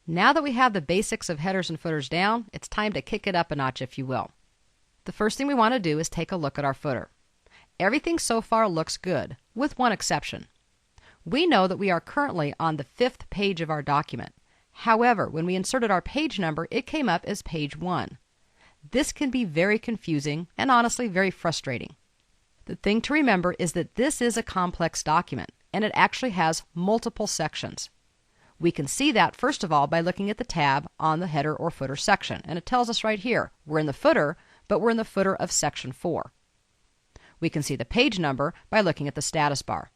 Now that we have the basics of headers and footers down, it's time to kick it up a notch, if you will. The first thing we want to do is take a look at our footer. Everything so far looks good, with one exception. We know that we are currently on the 5th page of our document. However, when we inserted our page number, it came up as page 1. This can be very confusing and honestly very frustrating. The thing to remember is that this is a complex document, and it actually has multiple sections. We can see that, first of all, by looking at the tab on the header or footer section. And it tells us right here, we're in the footer, but we're in the footer of section 4. We can see the page number by looking at the status bar.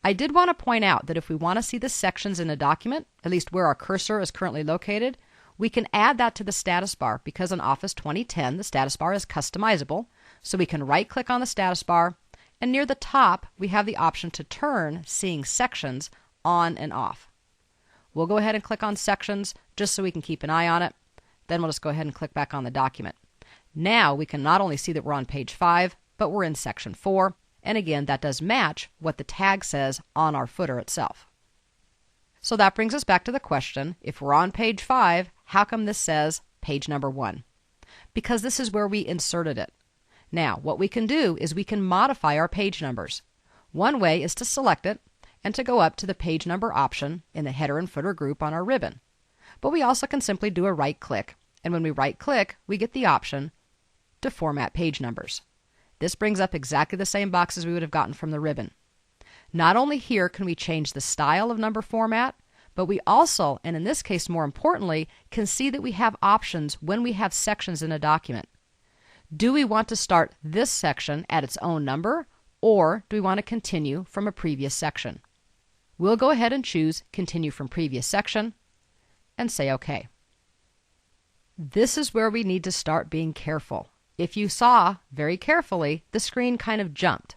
I did want to point out that if we want to see the sections in a document, at least where our cursor is currently located, we can add that to the status bar because in Office 2010, the status bar is customizable. So we can right-click on the status bar, and near the top, we have the option to turn Seeing Sections on and off. We'll go ahead and click on Sections just so we can keep an eye on it. Then we'll just go ahead and click back on the document. Now we can not only see that we're on page 5, but we're in section 4. And again, that does match what the tag says on our footer itself. So that brings us back to the question, if we're on page 5, how come this says page number 1? Because this is where we inserted it. Now, what we can do is we can modify our page numbers. One way is to select it and to go up to the page number option in the header and footer group on our ribbon. But we also can simply do a right click, and when we right click, we get the option to format page numbers. This brings up exactly the same boxes we would have gotten from the ribbon. Not only here can we change the style of number format, but we also, and in this case more importantly, can see that we have options when we have sections in a document. Do we want to start this section at its own number, or do we want to continue from a previous section? We'll go ahead and choose Continue from Previous Section and say OK. This is where we need to start being careful. If you saw very carefully, the screen kind of jumped.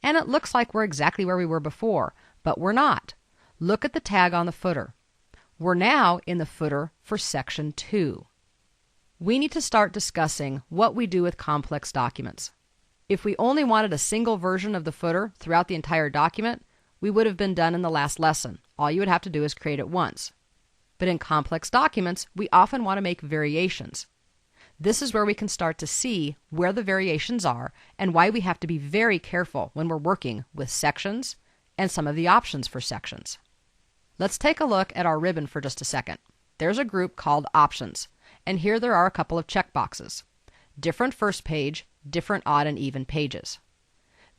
And it looks like we're exactly where we were before, but we're not. Look at the tag on the footer. We're now in the footer for Section 2. We need to start discussing what we do with complex documents. If we only wanted a single version of the footer throughout the entire document, we would have been done in the last lesson. All you would have to do is create it once. But in complex documents, we often want to make variations. This is where we can start to see where the variations are and why we have to be very careful when we're working with sections and some of the options for sections. Let's take a look at our ribbon for just a second. There's a group called Options, and here there are a couple of checkboxes. Different first page, different odd and even pages.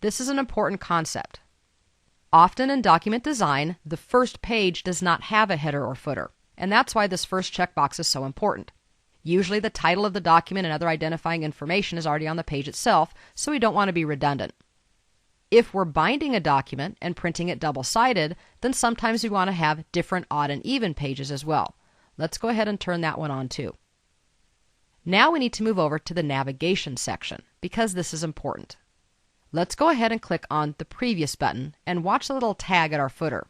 This is an important concept. Often in document design, the first page does not have a header or footer, and that's why this first checkbox is so important. Usually the title of the document and other identifying information is already on the page itself, so we don't want to be redundant. If we're binding a document and printing it double-sided, then sometimes we want to have different odd and even pages as well. Let's go ahead and turn that one on too. Now we need to move over to the navigation section because this is important. Let's go ahead and click on the Previous button and watch the little tag at our footer.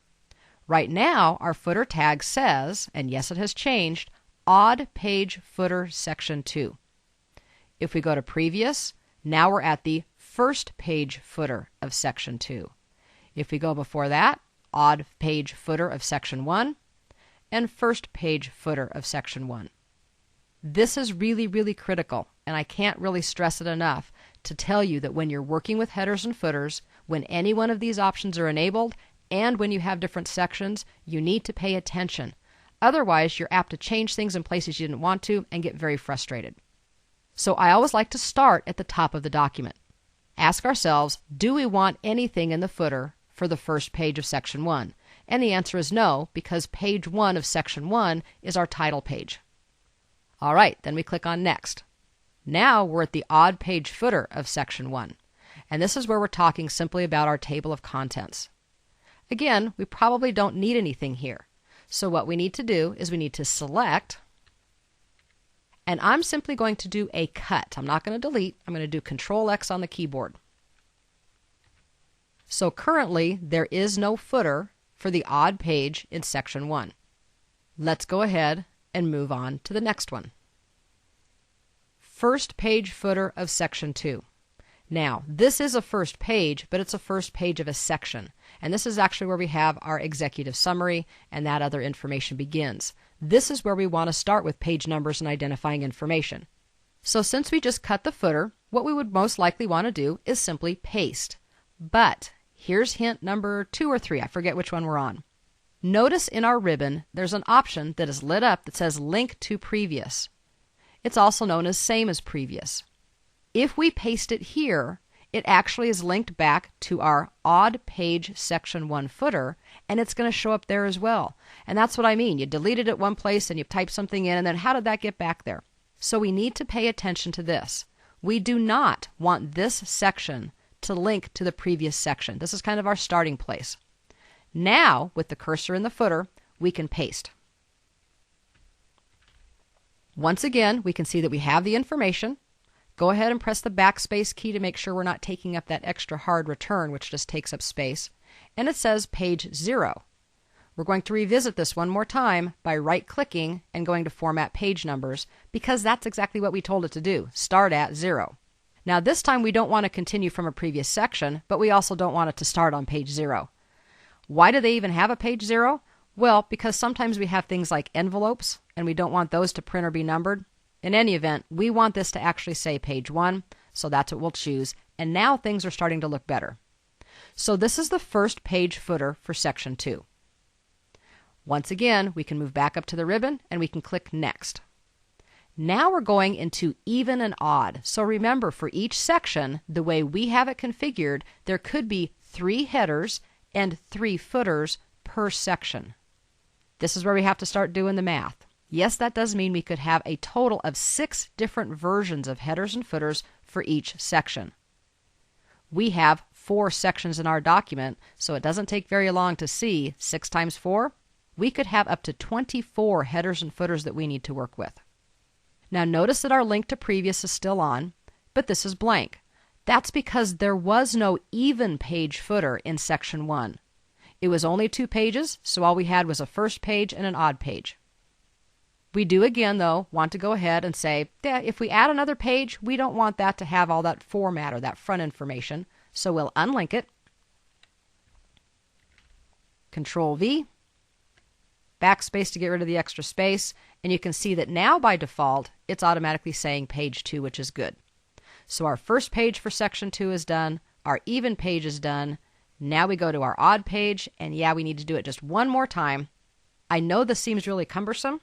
Right now our footer tag says, and yes it has changed, Odd Page Footer Section 2. If we go to Previous, now we're at the first page footer of Section 2. If we go before that, Odd Page Footer of Section 1 and First Page Footer of Section 1. This is really, really critical, and I can't really stress it enough to tell you that when you're working with headers and footers, when any one of these options are enabled, and when you have different sections, you need to pay attention. Otherwise, you're apt to change things in places you didn't want to and get very frustrated. So I always like to start at the top of the document. Ask ourselves, do we want anything in the footer for the first page of Section 1? And the answer is no, because page 1 of Section 1 is our title page. All right, then we click on Next. Now we're at the Odd Page Footer of Section 1. And this is where we're talking simply about our table of contents. Again, we probably don't need anything here. So what we need to do is we need to select, and I'm simply going to do a cut. I'm not going to delete. I'm going to do Control-X on the keyboard. So currently there is no footer for the odd page in Section 1. Let's go ahead and move on to the next one. First page footer of Section 2. Now, this is a first page, but it's a first page of a section. And this is actually where we have our executive summary and that other information begins. This is where we want to start with page numbers and identifying information. So since we just cut the footer, what we would most likely want to do is simply paste. But here's hint number 2 or 3, I forget which one we're on. Notice in our ribbon there's an option that is lit up that says Link to Previous. It's also known as Same as Previous. If we paste it here, it actually is linked back to our odd page section 1 footer, and it's going to show up there as well. And that's what I mean. You deleted it one place and you type something in, and then how did that get back there? So we need to pay attention to this. We do not want this section to link to the previous section. This is kind of our starting place. Now, with the cursor in the footer, we can paste. Once again, we can see that we have the information. Go ahead and press the backspace key to make sure we're not taking up that extra hard return, which just takes up space. And it says page 0. We're going to revisit this one more time by right-clicking and going to Format Page Numbers, because that's exactly what we told it to do, start at 0. Now this time we don't want to continue from a previous section, but we also don't want it to start on page 0. Why do they even have a page 0? Well, because sometimes we have things like envelopes, and we don't want those to print or be numbered. In any event, we want this to actually say page 1, so that's what we'll choose, and now things are starting to look better. So this is the first page footer for section 2. Once again, we can move back up to the ribbon and we can click Next. Now we're going into even and odd. So remember, for each section, the way we have it configured, there could be 3 headers and 3 footers per section. This is where we have to start doing the math. Yes, that does mean we could have a total of 6 different versions of headers and footers for each section. We have 4 sections in our document, so it doesn't take very long to see 6 times 4. We could have up to 24 headers and footers that we need to work with. Now notice that our link to previous is still on, but this is blank. That's because there was no even page footer in section 1. It was only 2 pages, so all we had was a first page and an odd page. We do again, though, want to go ahead and say, yeah, if we add another page, we don't want that to have all that format or that front information, so we'll unlink it. Control V, backspace to get rid of the extra space, and you can see that now by default, it's automatically saying page 2, which is good. So our first page for section 2 is done, our even page is done. Now we go to our odd page, and yeah, we need to do it just one more time. I know this seems really cumbersome,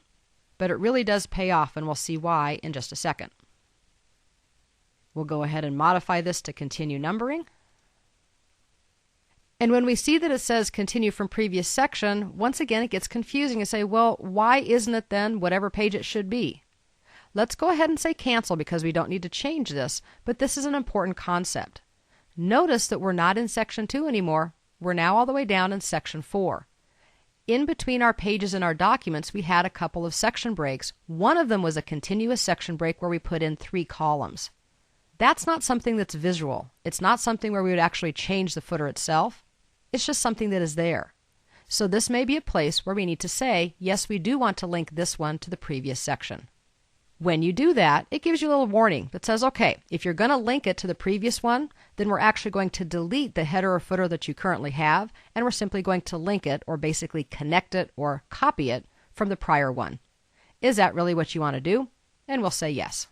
but it really does pay off, and we'll see why in just a second. We'll go ahead and modify this to continue numbering. And when we see that it says continue from previous section, once again it gets confusing and say, well, why isn't it then whatever page it should be? Let's go ahead and say cancel because we don't need to change this, but this is an important concept. Notice that we're not in section 2 anymore. We're now all the way down in section 4. In between our pages in our documents, we had a couple of section breaks. One of them was a continuous section break where we put in 3 columns. That's not something that's visual. It's not something where we would actually change the footer itself. It's just something that is there. So this may be a place where we need to say, yes, we do want to link this one to the previous section. When you do that, it gives you a little warning that says, okay, if you're going to link it to the previous one, then we're actually going to delete the header or footer that you currently have, and we're simply going to link it or basically connect it or copy it from the prior one. Is that really what you want to do? And we'll say yes.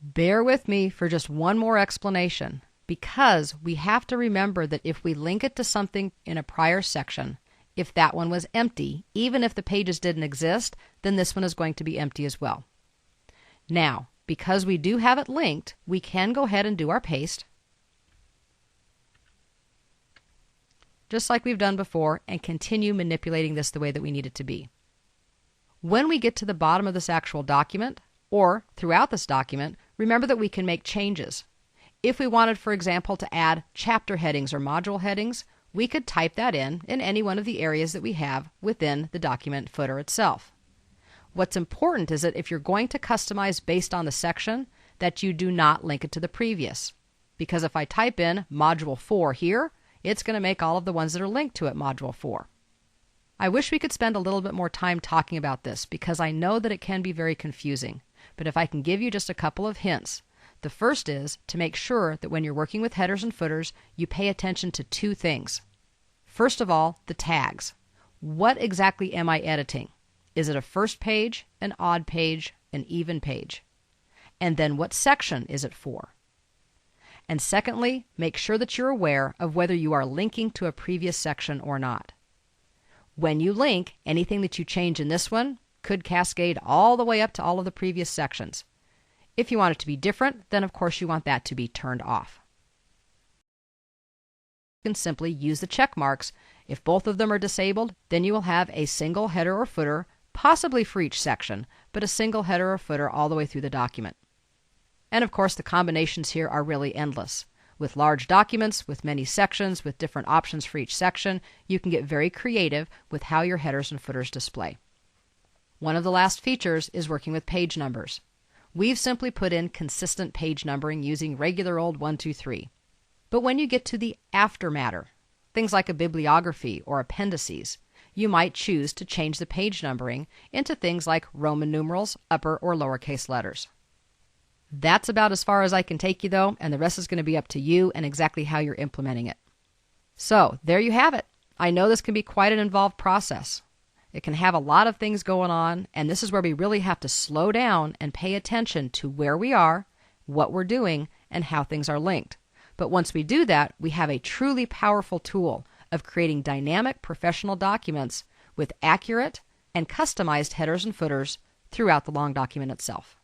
Bear with me for just one more explanation, because we have to remember that if we link it to something in a prior section, if that one was empty, even if the pages didn't exist, then this one is going to be empty as well. Now, because we do have it linked, we can go ahead and do our paste, just like we've done before, and continue manipulating this the way that we need it to be. When we get to the bottom of this actual document, or throughout this document, remember that we can make changes. If we wanted, for example, to add chapter headings or module headings, we could type that in any one of the areas that we have within the document footer itself. What's important is that if you're going to customize based on the section, that you do not link it to the previous. Because if I type in Module 4 here, it's going to make all of the ones that are linked to it Module 4. I wish we could spend a little bit more time talking about this because I know that it can be very confusing. But if I can give you just a couple of hints, The first is to make sure that when you're working with headers and footers, you pay attention to two things. First of all, the tags. What exactly am I editing? Is it a first page, an odd page, an even page? And then what section is it for? And secondly, make sure that you're aware of whether you are linking to a previous section or not. When you link, anything that you change in this one could cascade all the way up to all of the previous sections. If you want it to be different, then of course you want that to be turned off. You can simply use the check marks. If both of them are disabled, then you will have a single header or footer, possibly for each section, but a single header or footer all the way through the document. And of course the combinations here are really endless. With large documents, with many sections, with different options for each section, you can get very creative with how your headers and footers display. One of the last features is working with page numbers. We've simply put in consistent page numbering using regular old 1, 2, 3. But when you get to the aftermatter, things like a bibliography or appendices, you might choose to change the page numbering into things like Roman numerals, upper or lowercase letters. That's about as far as I can take you though, and the rest is going to be up to you and exactly how you're implementing it. So there you have it. I know this can be quite an involved process. It can have a lot of things going on, and this is where we really have to slow down and pay attention to where we are, what we're doing, and how things are linked. But once we do that, we have a truly powerful tool of creating dynamic professional documents with accurate and customized headers and footers throughout the long document itself.